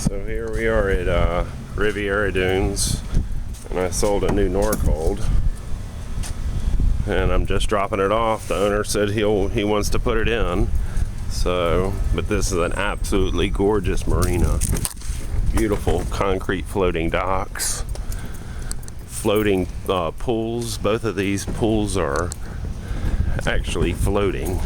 So here we are at Riviera Dunes, and I sold a new Norcold, and I'm just dropping it off. The owner said he wants to put it in. So, but this is an absolutely gorgeous marina. Beautiful concrete floating docks, floating pools. Both of these pools are actually floating.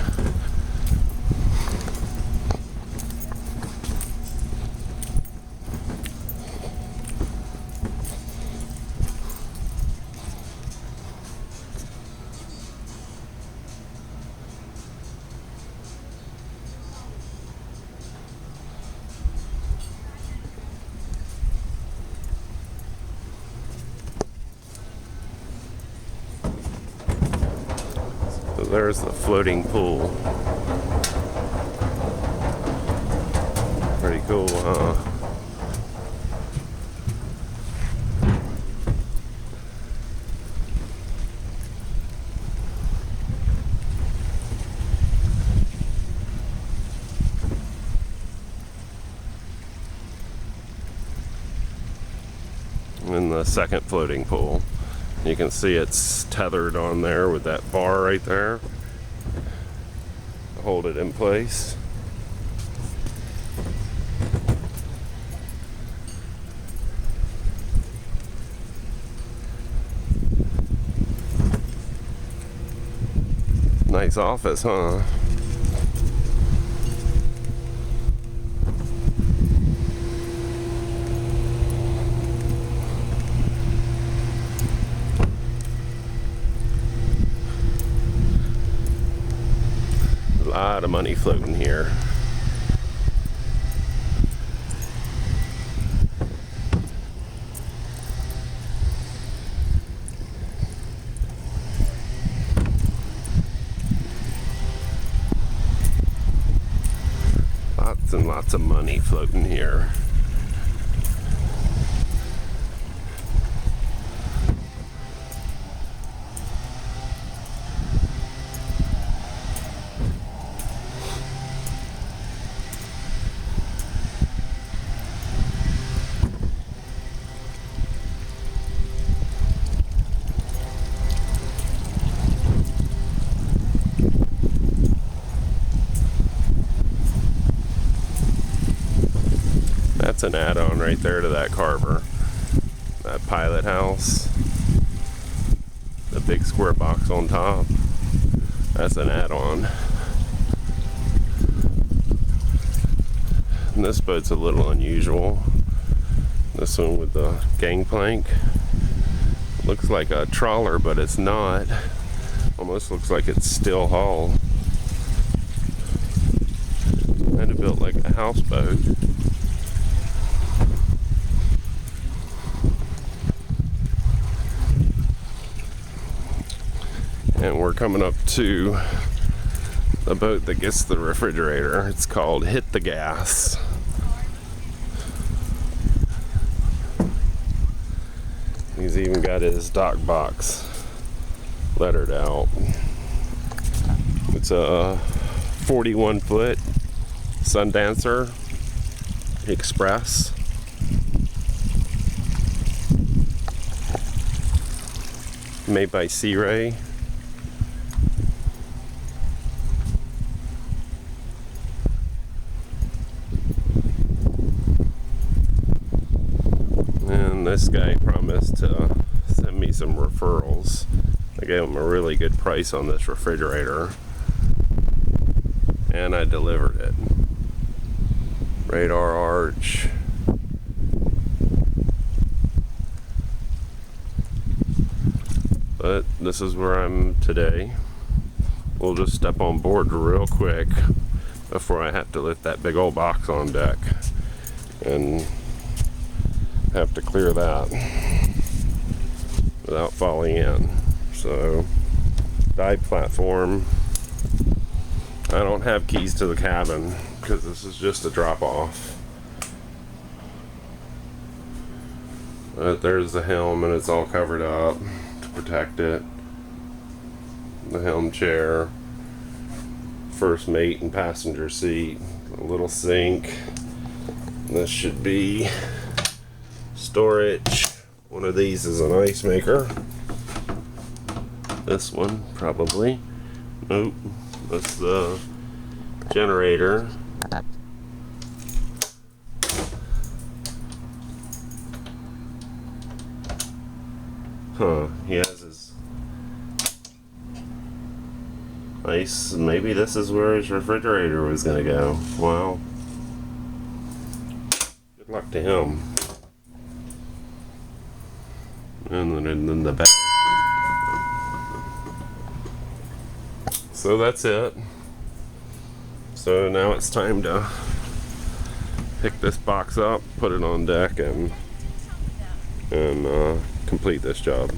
So there's the floating pool. Pretty cool, huh? And the second floating pool. You can see it's tethered on there with that bar right there to hold it in place. Nice office, huh? A lot of money floating here. Lots and lots of money floating here. That's an add-on right there to that Carver. That pilot house. The big square box on top. That's an add-on. And this boat's a little unusual. This one with the gangplank. Looks like a trawler, but it's not. Almost looks like it's steel hull. Kind of built like a houseboat. And we're coming up to the boat that gets the refrigerator. It's called Hit the Gas. He's even got his dock box lettered out. It's a 41-foot Sundancer Express. Made by Sea Ray. And this guy promised to send me some referrals. I gave him a really good price on this refrigerator, and I delivered it. Radar arch. But this is where I'm today. We'll just step on board real quick before I have to lift that big old box on deck and have to clear that without falling in. So, dive platform. I don't have keys to the cabin because this is just a drop off. But there's the helm, and it's all covered up to protect it. The helm chair, first mate and passenger seat, a little sink, This should be storage. One of these is an ice maker. This one, probably. Nope. That's the generator. Huh, he has his ice. Maybe this is where his refrigerator was gonna go. Wow. Good luck to him. And then the back. So that's it. So now it's time to pick this box up, put it on deck, and complete this job.